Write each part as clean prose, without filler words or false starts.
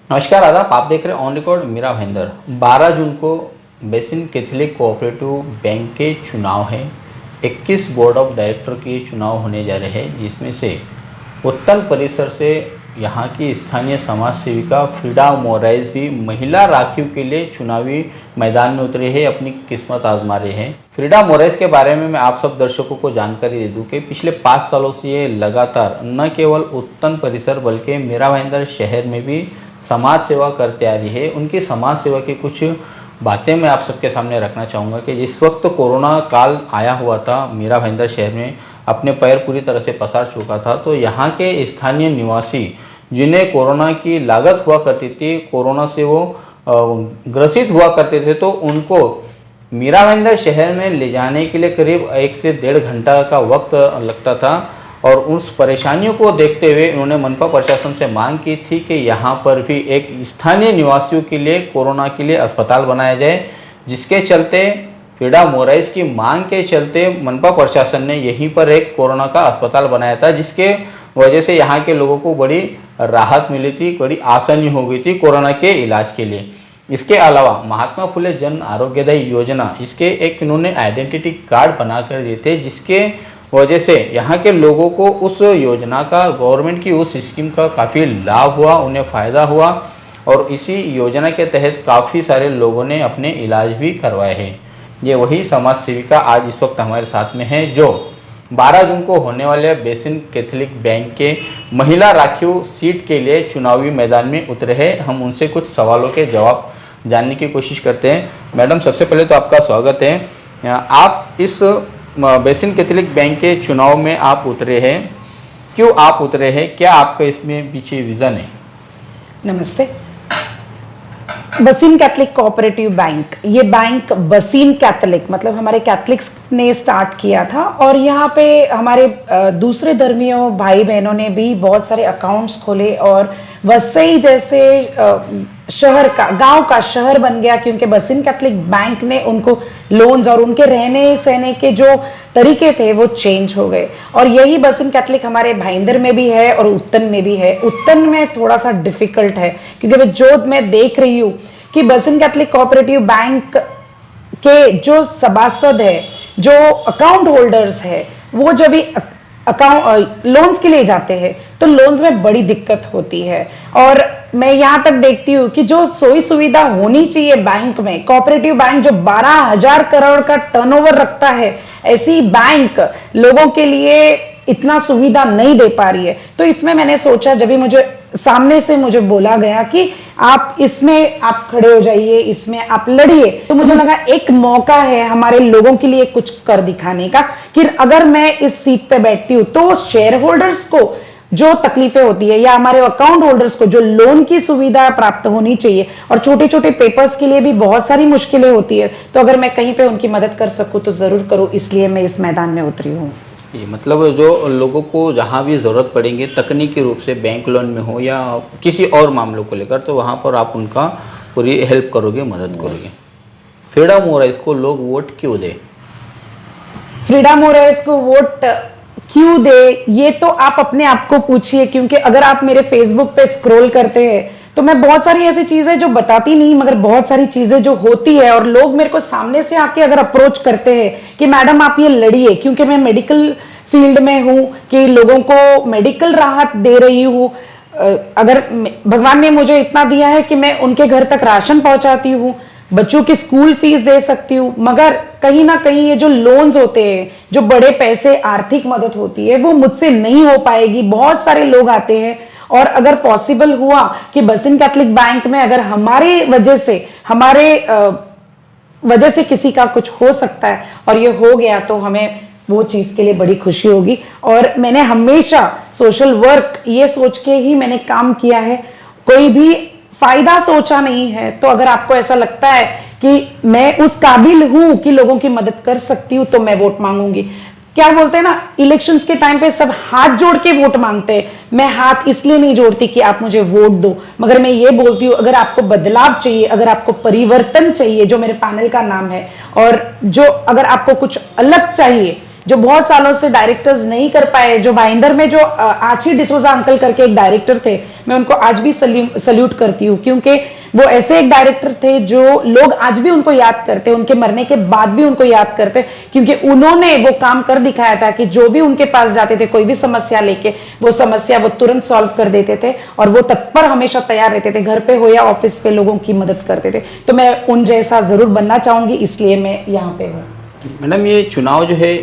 नमस्कार आदाब, आप देख रहे हैं ऑन रिकॉर्ड मीरा भाईंदर। 12 जून को बेसिन कैथोलिक कोऑपरेटिव बैंक के चुनाव हैं। 21 बोर्ड ऑफ डायरेक्टर के चुनाव होने जा रहे हैं, जिसमें से उत्तल परिसर से यहाँ की स्थानीय समाज सेविका फ्रीडा मोराइस भी महिला राखियों के लिए चुनावी मैदान में उतरे हैं, अपनी किस्मत आजमा रहे हैं। फ्रीडा मोराइस के बारे में मैं आप सब दर्शकों को जानकारी दे दूं कि पिछले 5 सालों से ये लगातार न केवल उत्तल परिसर बल्कि मीरा भाईंदर शहर में भी समाज सेवा करते आ रही है। उनकी समाज सेवा की कुछ बातें मैं आप सबके सामने रखना चाहूँगा कि जिस वक्त कोरोना काल आया हुआ था, मीरा भाईंदर शहर में अपने पैर पूरी तरह से पसार चुका था, तो यहाँ के स्थानीय निवासी जिन्हें कोरोना की लागत हुआ करती थी, कोरोना से वो ग्रसित हुआ करते थे, तो उनको मीरा भाईंदर शहर में ले जाने के लिए करीब 1 से 1.5 घंटा का वक्त लगता था। और उस परेशानियों को देखते हुए उन्होंने मनपा प्रशासन से मांग की थी कि यहाँ पर भी एक स्थानीय निवासियों के लिए कोरोना के लिए अस्पताल बनाया जाए, जिसके चलते फ्रीडा मोराइस की मांग के चलते मनपा प्रशासन ने यहीं पर एक कोरोना का अस्पताल बनाया था, जिसके वजह से यहाँ के लोगों को बड़ी राहत मिली थी, बड़ी आसानी हो गई थी कोरोना के इलाज के लिए। इसके अलावा महात्मा फुले जन आरोग्यदायी योजना, इसके एक इन्होंने आइडेंटिटी कार्ड बना कर दिए थे, जिसके वजह से यहाँ के लोगों को उस योजना का, गवर्नमेंट की उस स्कीम का काफ़ी लाभ हुआ, उन्हें फ़ायदा हुआ। और इसी योजना के तहत काफ़ी सारे लोगों ने अपने इलाज भी करवाए हैं। ये वही समाज सेविका आज इस वक्त हमारे साथ में है, जो 12 जून को होने वाले बेसिन कैथोलिक बैंक के महिला राखियों सीट के लिए चुनावी मैदान में उतरे हैं। हम उनसे कुछ सवालों के जवाब जानने की कोशिश करते हैं। मैडम, सबसे पहले तो आपका स्वागत है। आप इस बेसिन कैथोलिक बैंक के चुनाव में आप उतरे हैं, क्यों आप उतरे हैं, क्या आपका इसमें पीछे विजन है? नमस्ते। बसीन कैथोलिक कोऑपरेटिव बैंक, ये बैंक बसीन कैथोलिक मतलब हमारे कैथोलिक्स ने स्टार्ट किया था, और यहाँ पे हमारे दूसरे धर्मियों भाई बहनों ने भी बहुत सारे अकाउंट्स खोले, और वसई जैसे शहर का, गांव का शहर बन गया, क्योंकि बसीन कैथोलिक बैंक ने उनको लोन्स और उनके रहने सहने के जो तरीके थे वो चेंज हो गए। और यही बसीन कैथोलिक हमारे भाईंदर में भी है और उत्तन में भी है। उत्तन में थोड़ा सा डिफिकल्ट है, क्योंकि जो मैं देख रही हूँ कि बसीन कैथोलिक कोऑपरेटिव बैंक के जो सभासद है, जो अकाउंट होल्डर्स है, वो जब भी अकाउंट लोन्स के लिए जाते हैं तो लोन्स में बड़ी दिक्कत होती है। और मैं यहाँ तक देखती हूँ कि जो सोई सुविधा होनी चाहिए बैंक में, कोऑपरेटिव बैंक जो 12,000 करोड़ का टर्नओवर रखता है, ऐसी बैंक लोगों के लिए इतना सुविधा नहीं दे पा रही है। तो इसमें मैंने सोचा, जब भी मुझे सामने से मुझे बोला गया कि आप इसमें आप खड़े हो जाइए, इसमें आप लड़िए, तो मुझे लगा एक मौका है हमारे लोगों के लिए कुछ कर दिखाने का, कि अगर मैं इस सीट पे बैठती हूँ तो शेयर होल्डर्स को जो तकलीफें होती है, या हमारे अकाउंट होल्डर्स को जो लोन की सुविधा प्राप्त होनी चाहिए, और छोटे छोटे पेपर्स के लिए भी बहुत सारी मुश्किलें होती है, तो अगर मैं कहीं पे उनकी मदद कर सकूं तो जरूर करूं, इसलिए मैं इस मैदान में उतरी हूँ। ये मतलब जो लोगों को जहाँ भी ज़रूरत पड़ेंगे तकनीकी रूप से, बैंक लोन में हो या किसी और मामलों को लेकर, तो वहाँ पर आप उनका पूरी हेल्प करोगे, मदद करोगे। फ्रीडा मोराइस को लोग वोट क्यों दे? फ्रीडा मोराइस को वोट क्यों दे, ये तो आप अपने आप को पूछिए, क्योंकि अगर आप मेरे फेसबुक पे स्क्रॉल करते हैं तो मैं बहुत सारी ऐसी चीजें जो बताती नहीं, मगर बहुत सारी चीजें जो होती है, और लोग मेरे को सामने से आके अगर अप्रोच करते हैं कि मैडम आप ये लड़िए, क्योंकि मैं मेडिकल फील्ड में हूँ, कि लोगों को मेडिकल राहत दे रही हूँ। अगर भगवान ने मुझे इतना दिया है कि मैं उनके घर तक राशन पहुंचाती हूँ, बच्चों की स्कूल फीस दे सकती हूँ, मगर कहीं ना कहीं ये जो लोन्स होते हैं, जो बड़े पैसे आर्थिक मदद होती है, वो मुझसे नहीं हो पाएगी। बहुत सारे लोग आते हैं, और अगर पॉसिबल हुआ कि बसीन कैथोलिक बैंक में अगर हमारे वजह से किसी का कुछ हो सकता है और ये हो गया, तो हमें वो चीज के लिए बड़ी खुशी होगी। और मैंने हमेशा सोशल वर्क ये सोच के ही मैंने काम किया है, कोई भी फायदा सोचा नहीं है। तो अगर आपको ऐसा लगता है कि मैं उस काबिल हूं कि लोगों की मदद कर सकती हूं, तो मैं वोट मांगूंगी। क्या बोलते हैं ना, इलेक्शंस के टाइम पे सब हाथ जोड़ के वोट मांगते हैं, मैं हाथ इसलिए नहीं जोड़ती कि आप मुझे वोट दो, मगर मैं ये बोलती हूँ अगर आपको बदलाव चाहिए, अगर आपको परिवर्तन चाहिए, जो मेरे पैनल का नाम है, और जो अगर आपको कुछ अलग चाहिए, जो बहुत सालों से डायरेक्टर्स नहीं कर पाए, जो भाईंदर में जो आची डिसोजा अंकल करके एक डायरेक्टर थे, मैं उनको आज भी सल्यूट करती हूँ, क्योंकि वो ऐसे एक डायरेक्टर थे जो लोग आज भी उनको याद करते, उनके मरने के बाद भी उनको याद करते, क्योंकि उन्होंने वो काम कर दिखाया था कि जो भी उनके पास जाते थे कोई भी समस्या लेके, वो समस्या वो तुरंत सॉल्व कर देते थे और वो तत्पर हमेशा तैयार रहते थे, घर पे हो या ऑफिस पे लोगों की मदद करते थे। तो मैं उन जैसा जरूर बनना चाहूंगी, इसलिए मैं यहाँ पे हूँ। मैडम, ये चुनाव जो है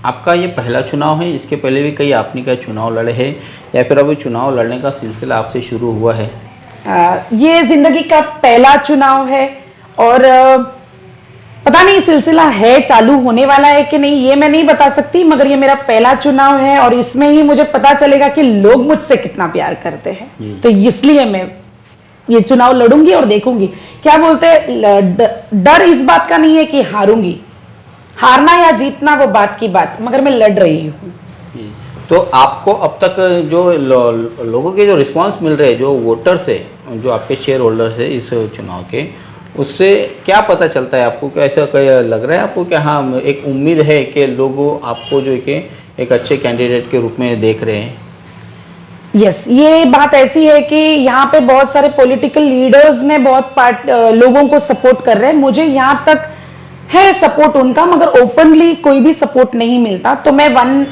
आपका ये पहला चुनाव है, इसके पहले भी कई आपने का चुनाव लड़े हैं या फिर अभी चुनाव लड़ने का सिलसिला आपसे शुरू हुआ है? ये जिंदगी का पहला चुनाव है और पता नहीं सिलसिला है चालू होने वाला है कि नहीं, ये मैं नहीं बता सकती, मगर ये मेरा पहला चुनाव है और इसमें ही मुझे पता चलेगा कि लोग मुझसे कितना प्यार करते हैं। तो इसलिए मैं ये चुनाव लड़ूंगी और देखूंगी। क्या बोलते हैं, डर इस बात का नहीं है कि हारूंगी, हारना या जीतना वो बात की बात, मगर मैं लड़ रही हूँ। तो आपको अब तक जो लोगों के जो रिस्पांस मिल रहे हैं, जो वोटर्स है, जो आपके शेयर होल्डर्स है इस चुनाव के, उससे क्या पता चलता है आपको? क्या ऐसा लग रहा है आपको कि हाँ एक उम्मीद है कि लोग आपको जो है कि एक अच्छे कैंडिडेट के रूप में देख रहे हैं? यस, ये बात ऐसी है कि यहाँ पे बहुत सारे पॉलिटिकल लीडर्स ने बहुत लोगों को सपोर्ट कर रहे हैं। मुझे यहाँ तक है सपोर्ट उनका, मगर ओपनली कोई भी सपोर्ट नहीं मिलता। तो मैं वन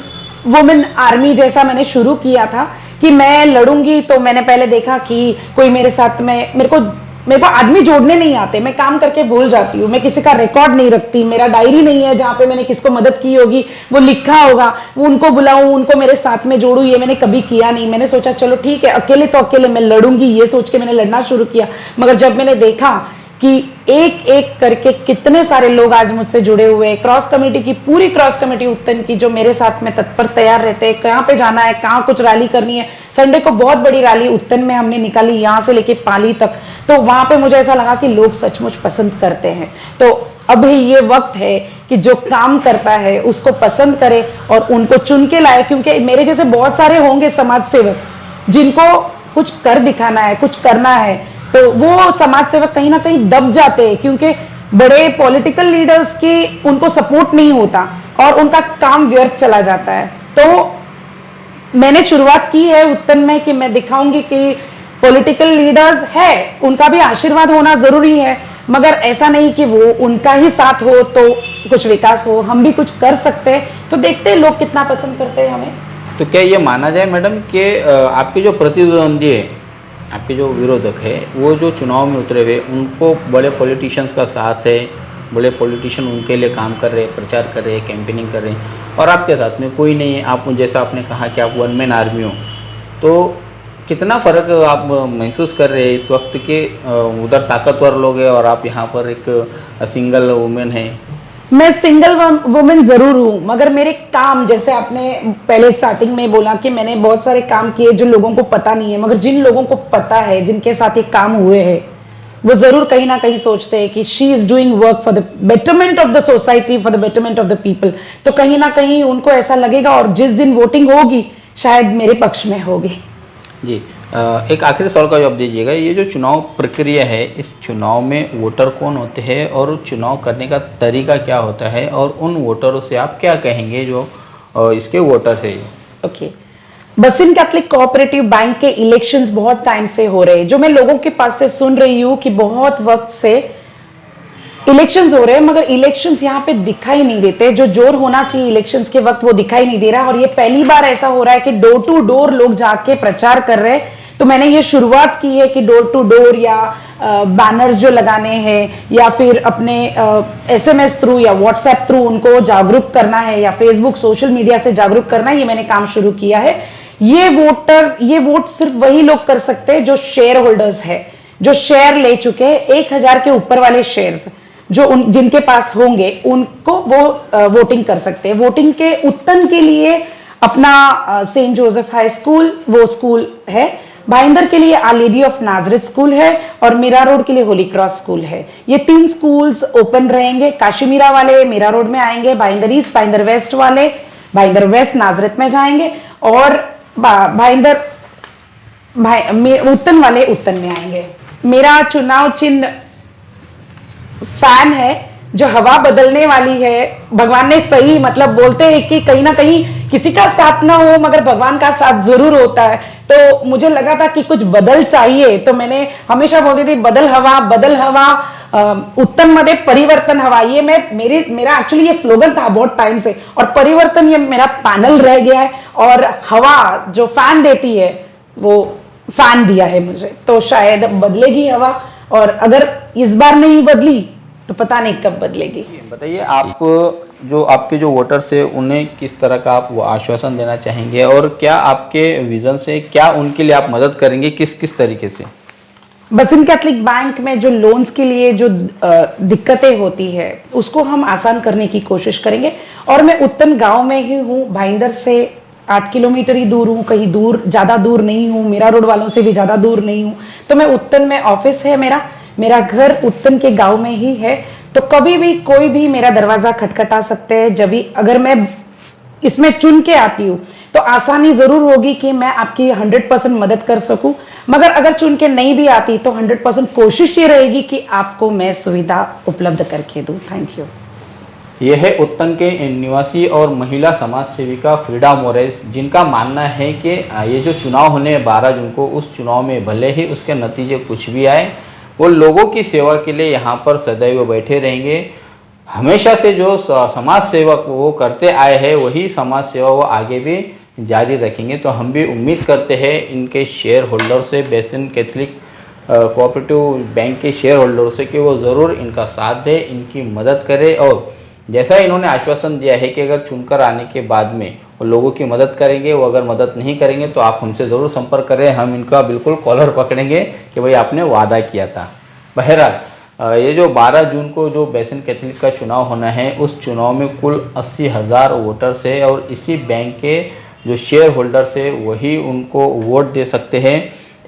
वुमेन आर्मी जैसा मैंने शुरू किया था कि मैं लड़ूंगी। तो मैंने पहले देखा कि कोई मेरे साथ में, मेरे को आदमी जोड़ने नहीं आते, मैं काम करके भूल जाती हूँ, मैं किसी का रिकॉर्ड नहीं रखती, मेरा डायरी नहीं है जहाँ पे मैंने किसको मदद की होगी वो लिखा होगा, वो उनको बुलाऊं, उनको मेरे साथ में जोड़ूं, ये मैंने कभी किया नहीं। मैंने सोचा चलो ठीक है, अकेले तो अकेले मैं लड़ूंगी, ये सोच के मैंने लड़ना शुरू किया। मगर जब मैंने देखा कि एक एक करके कितने सारे लोग आज मुझसे जुड़े हुए हैं, क्रॉस कमेटी की पूरी क्रॉस कमेटी उत्तन की, जो मेरे साथ में तत्पर तैयार रहते हैं, कहाँ पे जाना है, कहाँ कुछ रैली करनी है। संडे को बहुत बड़ी रैली उत्तन में हमने निकाली, यहाँ से लेके पाली तक। तो वहां पे मुझे ऐसा लगा कि लोग सचमुच पसंद करते हैं। तो अभी ये वक्त है कि जो काम करता है उसको पसंद करे और उनको चुन के लाए, क्योंकि मेरे जैसे बहुत सारे होंगे समाज सेवक जिनको कुछ कर दिखाना है, कुछ करना है, तो वो समाज सेवक कहीं ना कहीं दब जाते हैं, क्योंकि बड़े पॉलिटिकल लीडर्स की उनको सपोर्ट नहीं होता और उनका काम व्यर्थ चला जाता है। तो मैंने शुरुआत की है उत्तन में कि मैं दिखाऊंगी कि पॉलिटिकल लीडर्स है, उनका भी आशीर्वाद होना जरूरी है, मगर ऐसा नहीं कि वो उनका ही साथ हो तो कुछ विकास हो, हम भी कुछ कर सकते हैं। तो देखते हैं लोग कितना पसंद करते हैं हमें। तो क्या ये माना जाए मैडम कि आपके जो प्रतिद्वंदी है, आपके जो विरोधक है, वो जो चुनाव में उतरे हुए, उनको बड़े पॉलिटिशियंस का साथ है, बड़े पॉलिटिशियन उनके लिए काम कर रहे हैं, प्रचार कर रहे हैं, कैंपेनिंग कर रहे हैं, और आपके साथ में कोई नहीं है, आप जैसा आपने कहा कि आप वन मैन आर्मी हो, तो कितना फ़र्क आप महसूस कर रहे हैं इस वक्त के? उधर ताकतवर लोग हैं और आप यहाँ पर एक सिंगल वुमेन है। मैं सिंगल वुमेन जरूर हूं, मगर मेरे काम, जैसे आपने पहले स्टार्टिंग में बोला कि मैंने बहुत सारे काम किए जो लोगों को पता नहीं है, मगर जिन लोगों को पता है, जिनके साथ ये काम हुए हैं, वो जरूर कहीं ना कहीं सोचते हैं कि she is doing work for the betterment of the society, for the betterment of the people. तो कहीं ना कहीं उनको ऐसा लगेगा और जिस दिन वोटिंग होगी शायद मेरे पक्ष में होगी। जी, एक आखिरी सवाल का जवाब दीजिएगा। ये जो चुनाव प्रक्रिया है, इस चुनाव में वोटर कौन होते हैं और चुनाव करने का तरीका क्या होता है, और उन वोटरों से आप क्या कहेंगे जो इसके वोटर है? Okay, Bassein Catholic cooperative bank के इलेक्शंस बहुत टाइम से हो रहे हैं। जो मैं लोगों के पास से सुन रही हूँ कि बहुत वक्त से इलेक्शंस हो रहे हैं, मगर इलेक्शंस यहाँ पे दिखाई नहीं देते। जो जोर होना चाहिए इलेक्शंस के वक्त वो दिखाई नहीं दे रहा, और ये पहली बार ऐसा हो रहा है कि डोर टू डोर लोग जाके प्रचार कर रहे हैं। तो मैंने ये शुरुआत की है कि डोर टू डोर या बैनर्स जो लगाने हैं, या फिर अपने SMS थ्रू या व्हाट्सएप थ्रू उनको जागरूक करना है, या फेसबुक सोशल मीडिया से जागरूक करना है। ये मैंने काम शुरू किया है। ये वोट सिर्फ वही लोग कर सकते हैं जो शेयर होल्डर्स है, जो शेयर ले चुके हैं, 1000 के ऊपर वाले शेयर्स जो जिनके पास होंगे उनको वो वोटिंग कर सकते हैं। वोटिंग के उत्तन के लिए अपना सेंट जोसेफ हाई स्कूल वो स्कूल है, भाईंदर के लिए Our Lady of Nazareth School है, और मीरा रोड के लिए होली क्रॉस स्कूल है। ये 3 स्कूल्स ओपन रहेंगे। काशीमीरा वाले मीरा रोड में आएंगे, भाईंदर ईस्ट, भाईंदर वेस्ट वाले भाईंदर वेस्ट नाजरेथ में जाएंगे, और भाईंदर उत्तन वाले उत्तन में आएंगे। मेरा चुनाव चिन्ह फैन है, जो हवा बदलने वाली है, भगवान ने सही मतलब बोलते हैं कि कहीं ना कहीं किसी का साथ ना हो मगर भगवान का साथ जरूर होता है। तो मुझे लगा था कि कुछ बदल चाहिए, तो मैंने हमेशा बोलती थी बदल हवा उत्तम मध्ये परिवर्तन हवा। ये मेरा एक्चुअली ये स्लोगन था बहुत टाइम से, और परिवर्तन ये मेरा पैनल रह गया है। और हवा जो फैन देती है वो फैन दिया है मुझे, तो शायद बदलेगी हवा, और अगर इस बार नहीं बदली तो पता नहीं कब बदलेगी। बताइए, आप जो आपके जो वोटर्स है उन्हें किस तरह का आप वो आश्वासन देना चाहेंगे, और क्या आपके विजन से क्या उनके लिए आप मदद करेंगे, किस किस तरीके से? बसिन कैथलिक बैंक में जो लोन्स के लिए जो दिक्कतें होती है उसको हम आसान करने की कोशिश करेंगे। और मैं उत्तन गांव में ही हूँ, भाईंदर से 8 किलोमीटर ही दूर हूँ, कहीं दूर ज़्यादा दूर नहीं हूँ, मीरा रोड वालों से भी ज़्यादा दूर नहीं हूँ। तो मैं उत्तन में ऑफिस है मेरा घर उत्तन के गांव में ही है। तो कभी भी कोई भी मेरा दरवाज़ा खटखटा सकते हैं। जब भी अगर मैं इसमें चुन के आती हूँ तो आसानी ज़रूर होगी कि मैं आपकी 100% मदद कर सकूं, मगर अगर चुन के नहीं भी आती तो 100% कोशिश ये रहेगी कि आपको मैं सुविधा उपलब्ध करके दूं। Thank you. यह है उत्तन के निवासी और महिला समाज सेविका फ्रीडा मोरेस, जिनका मानना है कि ये जो चुनाव होने 12 जून को, उस चुनाव में भले ही उसके नतीजे कुछ भी आए, वो लोगों की सेवा के लिए यहाँ पर सदैव बैठे रहेंगे। हमेशा से जो समाज सेवक वो करते आए हैं वही समाज सेवा वो आगे भी जारी रखेंगे। तो हम भी उम्मीद करते हैं इनके शेयर होल्डर से, बेसिन कैथलिक कोऑपरेटिव बैंक के शेयर होल्डर से, कि वो ज़रूर इनका साथ दे, इनकी मदद करे। और जैसा इन्होंने आश्वासन दिया है कि अगर चुनकर आने के बाद में वो लोगों की मदद करेंगे, वो अगर मदद नहीं करेंगे तो आप हमसे ज़रूर संपर्क करें, हम इनका बिल्कुल कॉलर पकड़ेंगे कि भाई आपने वादा किया था। बहरहाल ये जो 12 जून को जो बेसिन कैथलिक का चुनाव होना है, उस चुनाव में कुल 80,000 वोटर्स है, और इसी बैंक के जो शेयर होल्डर्स है वही उनको वोट दे सकते हैं।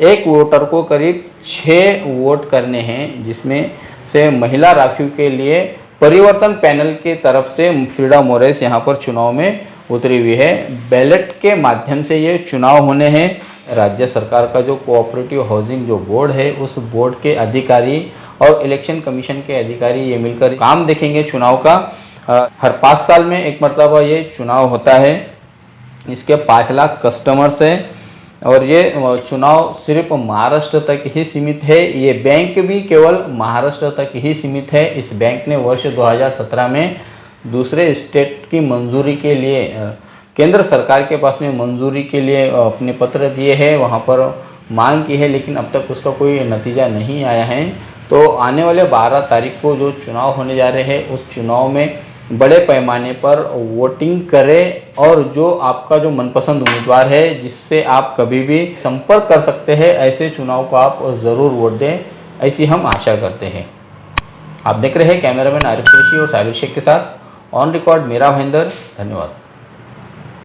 एक वोटर को करीब 6 वोट करने हैं, जिसमें से महिला राखियों के लिए परिवर्तन पैनल की तरफ से फ्रीडा मोरेस यहाँ पर चुनाव में उतरी हुई है। बैलेट के माध्यम से ये चुनाव होने हैं। राज्य सरकार का जो कोऑपरेटिव हाउसिंग जो बोर्ड है, उस बोर्ड के अधिकारी और इलेक्शन कमीशन के अधिकारी ये मिलकर काम देखेंगे चुनाव का। हर 5 साल में एक मरतबा ये चुनाव होता है। इसके 5 लाख कस्टमर्स हैं, और ये चुनाव सिर्फ महाराष्ट्र तक ही सीमित है। ये बैंक भी केवल महाराष्ट्र तक ही सीमित है। इस बैंक ने वर्ष 2017 में दूसरे स्टेट की मंजूरी के लिए केंद्र सरकार के पास में मंजूरी के लिए अपने पत्र दिए हैं, वहाँ पर मांग की है, लेकिन अब तक उसका कोई नतीजा नहीं आया है। तो आने वाले 12 तारीख को जो चुनाव होने जा रहे हैं, उस चुनाव में बड़े पैमाने पर वोटिंग करें, और जो आपका जो मनपसंद उम्मीदवार है जिससे आप कभी भी संपर्क कर सकते हैं, ऐसे चुनाव को आप ज़रूर वोट दें, ऐसी हम आशा करते हैं। आप देख रहे हैं कैमरामैन आरिफ कुरैशी और साहिल शेख के साथ ऑन रिकॉर्ड मीरा भाईंदर। धन्यवाद।